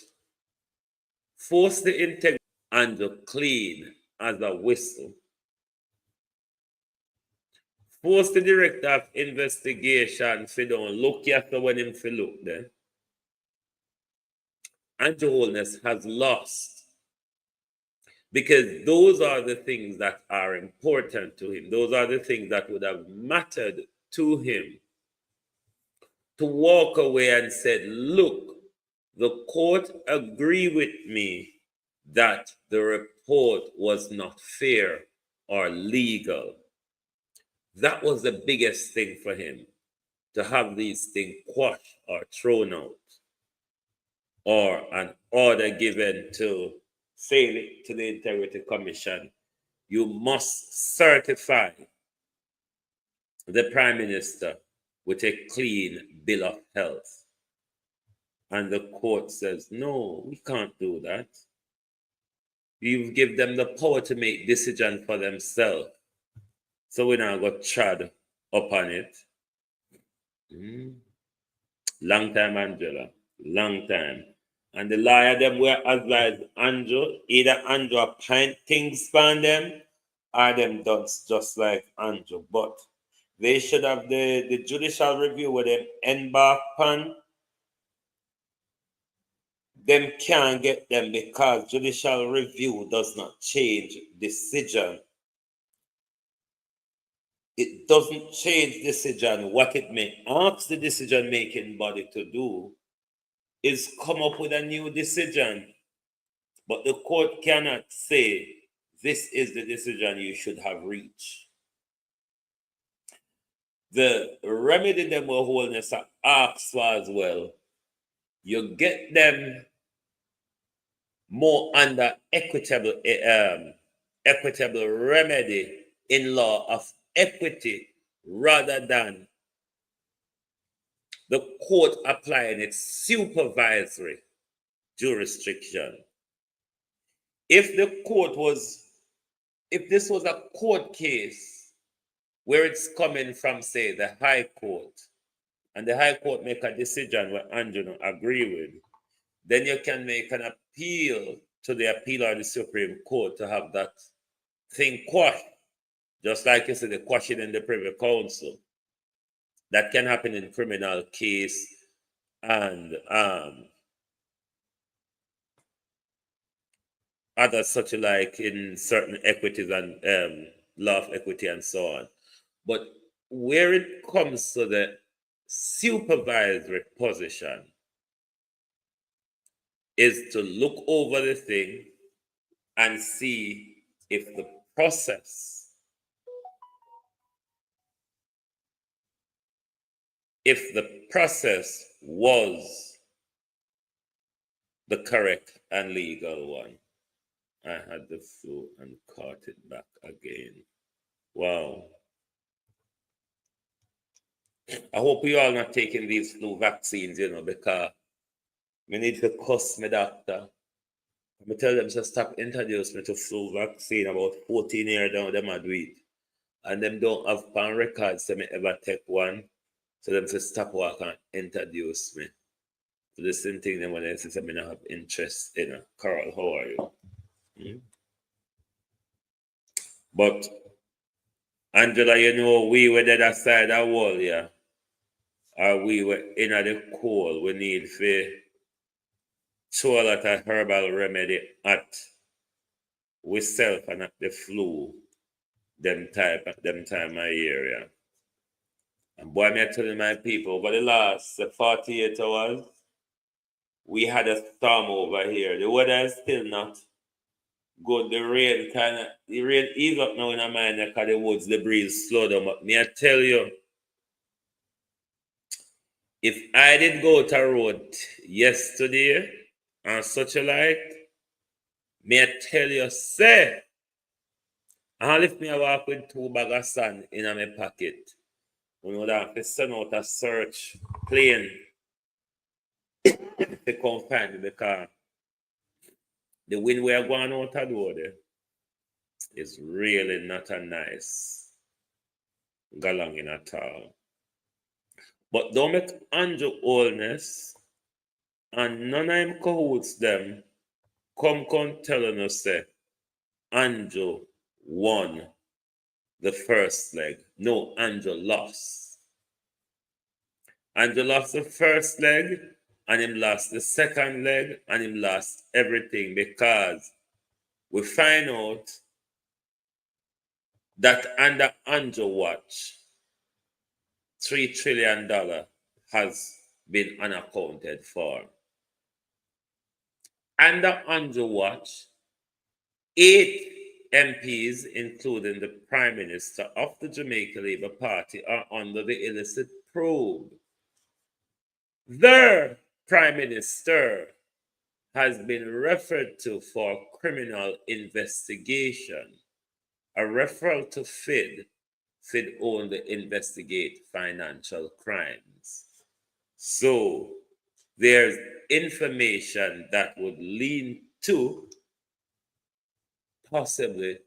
force the integrity, and clean as a whistle. Force the director of investigation to don't look after when him to look there. Andrew Holness has lost because those are the things that are important to him. Those are the things that would have mattered to him. To walk away and said, look, the court agreed with me that the report was not fair or legal. That was the biggest thing for him, to have these things quashed or thrown out, or an order given to say to the Integrity Commission, you must certify the Prime Minister with a clean bill of health. And the court says, no, we can't do that. You give them the power to make decisions for themselves. So we now got trod upon it. Long time, Angela. Long time. And the lawyer them were advised Andrew, either Andrew appoint things on them or them done just like Andrew. But they should have the judicial review where them embark on. Them can't get them because judicial review does not change decision. It doesn't change decision. What it may ask the decision-making body to do is come up with a new decision. But the court cannot say, this is the decision you should have reached. The remedy them were holding us asked for as well. You get them more under equitable remedy in law of equity rather than the court applying its supervisory jurisdiction. If this was a court case where it's coming from, say, the High Court, and the High Court make a decision where Andrew don't agree with, then you can make an appeal to the appeal or the Supreme Court to have that thing quashed. Just like you said, the quashing in the Privy Council. That can happen in criminal case and others such like in certain equities and law of equity and so on. But where it comes to the supervisory position is to look over the thing and see if the process was the correct and legal one. I had the flu and caught it back again. Wow. I hope you all not taking these flu vaccines, because we need to cuss my doctor. I tell them to stop introduce me to flu vaccine about 14 years down them I do it. And them don't have pan records to me ever take one. So them to stop work and introduce me to the same thing then when they say I don't have interest in it. Carl, how are you? But Angela, we were the other side of the wall, yeah. Or we were in the cold. We need to show a lot of herbal remedy at we self and at the flu them time of year, yeah. And boy, I'm telling my people, over the last 48 hours, we had a storm over here. The weather is still not good. The rain ease up now in a mind because the woods, the breeze slow down. But me I tell you, if I did go to road yesterday and such a like, me I tell you, say, and if me I walk with 2 bags of sand in my pocket, we know that if I send out a search plane to come find me because the wind we are going out of door there is really not a nice galonging at all. But don't make Andrew oldness and none of him cahoots them come telling us say Andrew won the first leg. No, Andrew lost. Andrew lost the first leg and him lost the second leg and him lost everything because we find out that under Andrew watch, $3 trillion has been unaccounted for. Under Andrew watch, 8 MPs, including the Prime Minister of the Jamaica Labour Party, are under the illicit probe. Their Prime Minister has been referred to for criminal investigation. A referral to FID. FID only investigate financial crimes. So there's information that would lean to possibly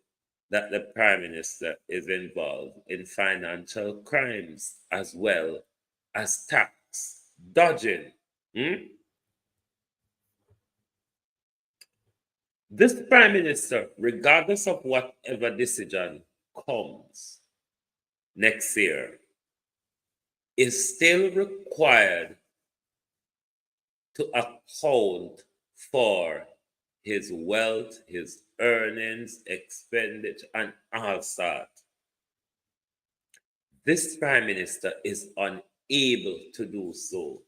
that the Prime Minister is involved in financial crimes as well as tax dodging. This Prime Minister, regardless of whatever decision comes next year, is still required to account for his wealth, his earnings, expenditure, and all that. This Prime Minister is unable to do so.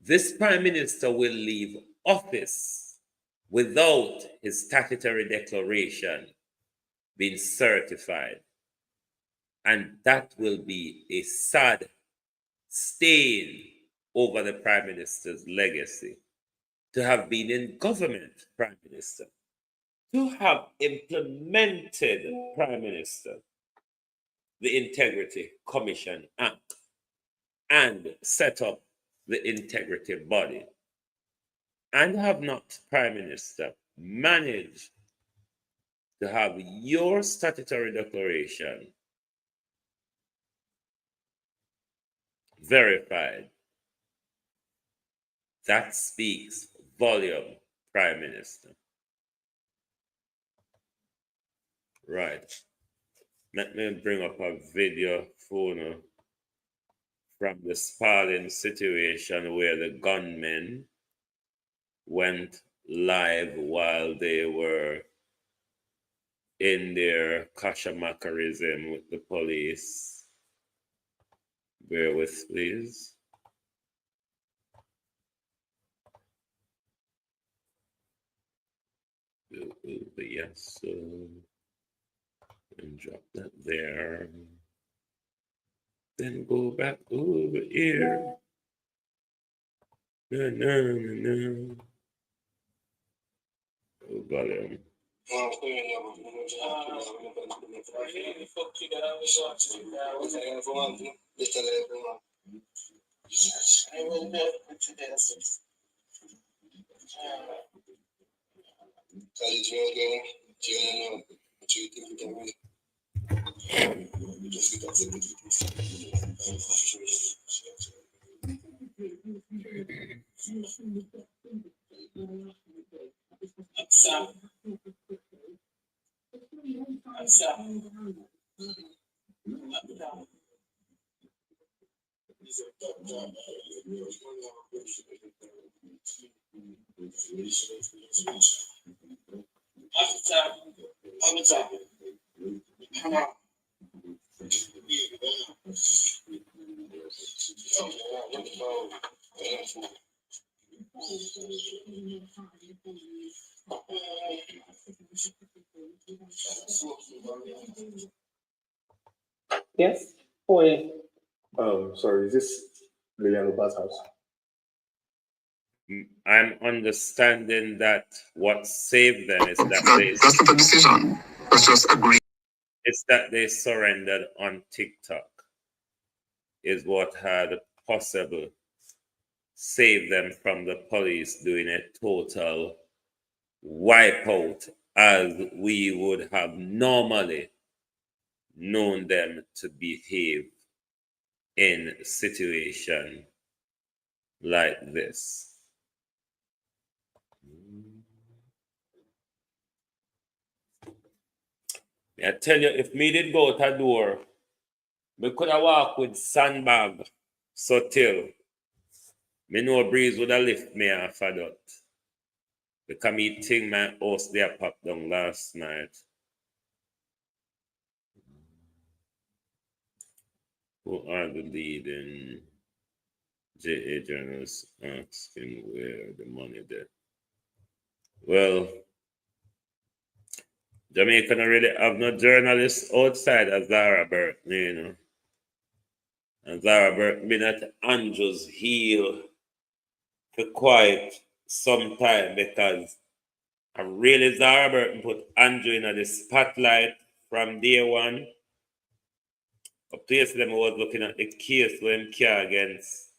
This Prime Minister will leave office without his statutory declaration being certified. And that will be a sad stain over the Prime Minister's legacy. To have been in government, Prime Minister, to have implemented, Prime Minister, the Integrity Commission Act and set up the integrity body, and have not, Prime Minister, managed to have your statutory declaration verified. That speaks volume, Prime Minister. Right. Let me bring up a video phone from the Spalding situation where the gunmen went live while they were in their kashamakerism with the police. Bear with, please. Yes, and drop that there. Then go back over here. No. Oh, volume. Yes. Sorry, is this Lilian Oba's house? I'm understanding that what saved them is that That's not a decision. That's just agree. It's that they surrendered on TikTok is what had possible saved them from the police doing a total wipeout as we would have normally known them to behave in a situation like this. I tell you, if me did go out a door, me could have walked with sandbag so till me know breeze would have lift me off of that. Because me think my house there popped down last night. Who are the leading JA journalists asking where the money there? Well, Jamaica don't really have no journalists outside of Zara Burton, you know. And Zara Burton been at Andrew's heel for quite some time because I really Zara Burton put Andrew in the spotlight from day one. Up to yesterday, I was looking at the case when care against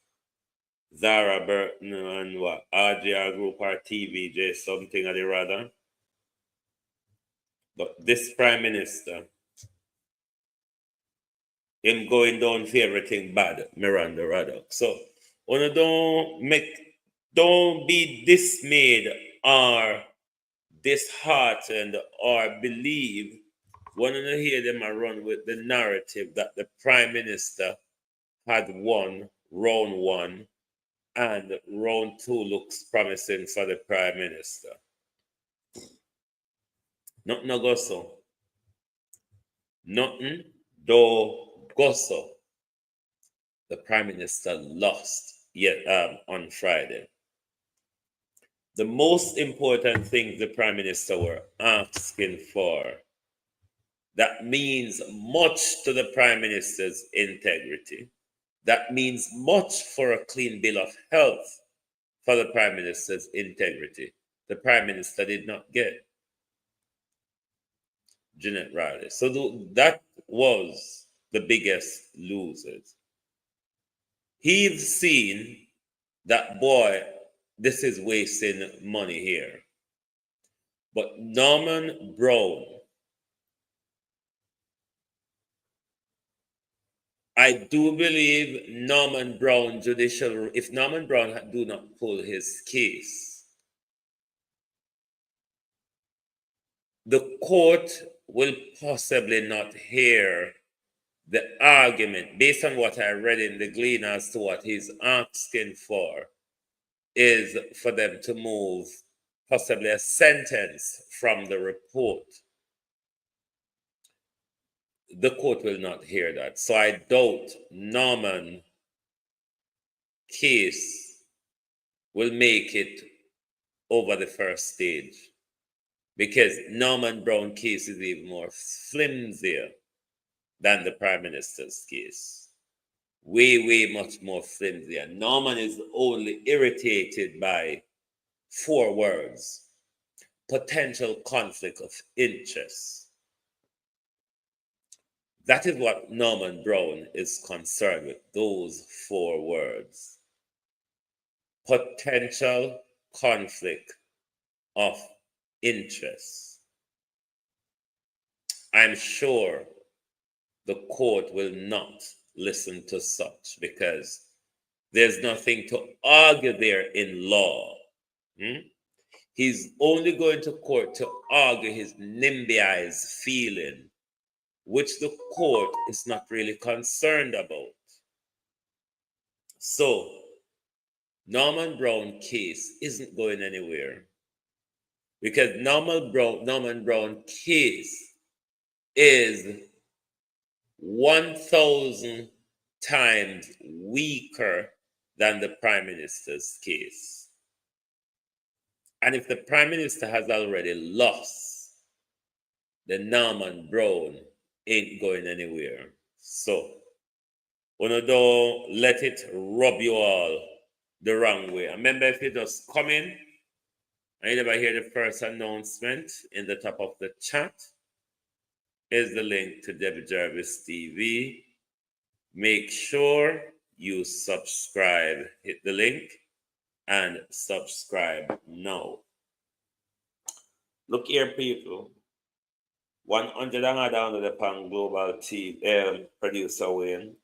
Zara Burton and what RJR Group or TVJ, something or the rather. But this Prime Minister, him going down for everything bad, Miranda Raddock. So, don't be dismayed or disheartened or believe when you hear them run with the narrative that the Prime Minister had won round one and round two looks promising for the Prime Minister. Nothing no go so. Nothing do go so. The Prime Minister lost on Friday. The most important thing the Prime Minister were asking for, that means much to the Prime Minister's integrity. That means much for a clean bill of health for the Prime Minister's integrity. The Prime Minister did not get Jeanette Riley. So that was the biggest losers. He's seen that, boy, this is wasting money here. But Norman Brown, I do believe Norman Brown if Norman Brown do not pull his case, the court will possibly not hear the argument based on what I read in the Gleaner as to what he's asking for is for them to move possibly a sentence from the report. The court will not hear that. So I doubt Norman case will make it over the first stage, because Norman Brown case is even more flimsier than the Prime Minister's case. Way much more flimsier. Norman is only irritated by 4 words: potential conflict of interest. That is what Norman Brown is concerned with, those 4 words. Potential conflict of interest. I'm sure the court will not listen to such, because there's nothing to argue there in law. He's only going to court to argue his NIMBY's feeling, which the court is not really concerned about. So, Norman Brown case isn't going anywhere, because Norman Brown case is 1,000 times weaker than the Prime Minister's case. And if the Prime Minister has already lost, then Norman Brown ain't going anywhere. So, don't let it rub you all the wrong way. Remember, if you just come in and you never hear the first announcement, in the top of the chat is the link to Debbie Jarvis TV. Make sure you subscribe. Hit the link and subscribe now. Look here, people. 100 and down the pan global TV producer Wayne.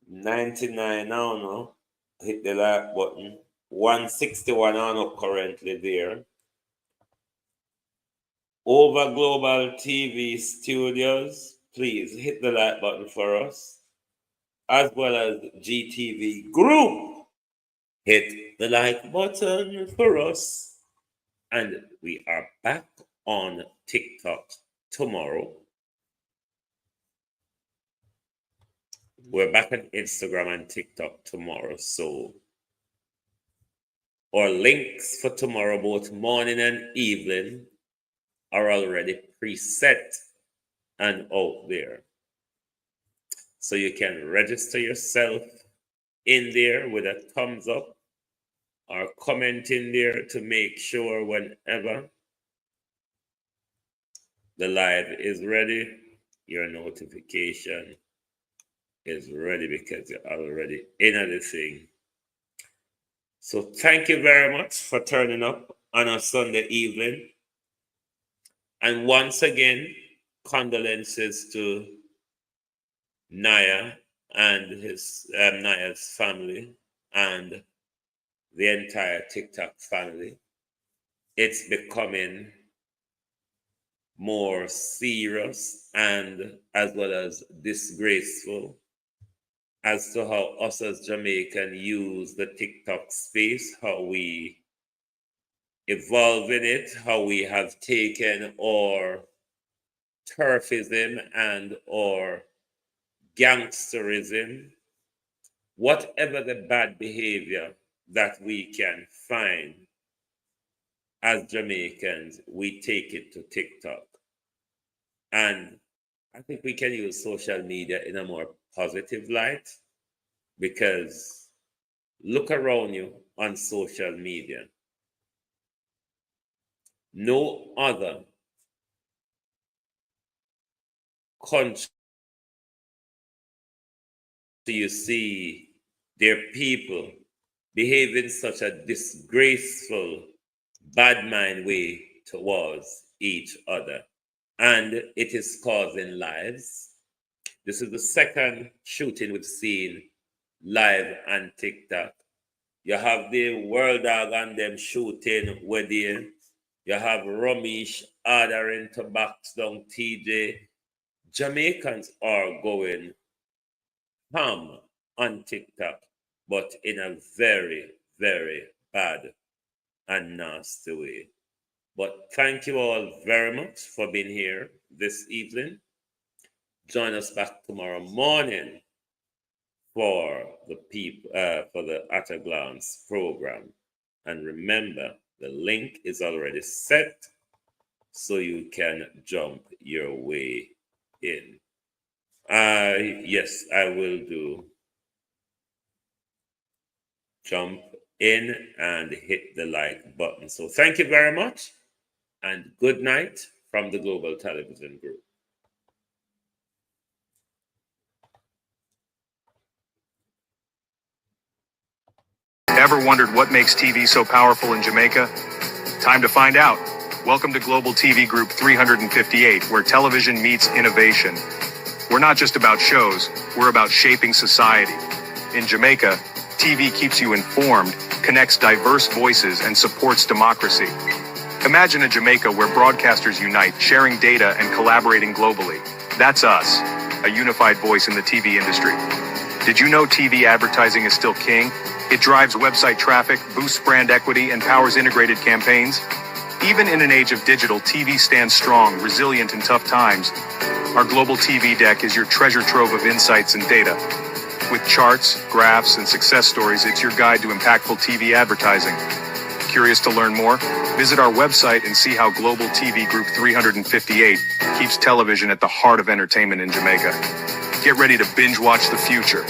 99 now, no. Hit the like button. 161 on currently there. Over Global TV Studios, please hit the like button for us, as well as GTV Group. Hit the like button for us. And we are back on TikTok tomorrow. We're back on Instagram and TikTok tomorrow. So our links for tomorrow, both morning and evening, are already preset and out there. So you can register yourself in there with a thumbs up or comment in there to make sure whenever the live is ready, your notification is ready, because you're already in the thing. So thank you very much for turning up on a Sunday evening. And once again, condolences to Naya and his Naya's family and the entire TikTok family. it's becoming more serious and as well as disgraceful as to how us as Jamaican use the TikTok space, how we evolve in it, how we have taken our turfism and or gangsterism, whatever the bad behavior that we can find as Jamaicans, we take it to TikTok. And I think we can use social media in a more positive light, because look around you on social media. No other country you see their people behave in such a disgraceful, bad mind way towards each other. And it is causing lives. This is the second shooting we've seen live on TikTok. You have the World Dog and them shooting with you. You have Ramesh ordering to box down TJ. Jamaicans are going ham on TikTok, but in a very, very bad and nasty way. But thank you all very much for being here this evening. Join us back tomorrow morning for the At a Glance program. And remember, the link is already set, so you can jump your way in. Yes, I will do jump in and hit the like button. So thank you very much, and good night from the Global Television Group. Ever wondered what makes TV so powerful in Jamaica? Time to find out. Welcome to Global TV Group 358, where television meets innovation. We're not just about shows, we're about shaping society. In Jamaica, TV keeps you informed, connects diverse voices, and supports democracy. Imagine a Jamaica where broadcasters unite, sharing data and collaborating globally. That's us, a unified voice in the TV industry. Did you know TV advertising is still king? It drives website traffic, boosts brand equity, and powers integrated campaigns. Even in an age of digital, TV stands strong, resilient in tough times. Our Global TV deck is your treasure trove of insights and data. With charts, graphs, and success stories, it's your guide to impactful TV advertising. Curious to learn more? Visit our website and see how Global TV Group 358 keeps television at the heart of entertainment in Jamaica. Get ready to binge watch the future.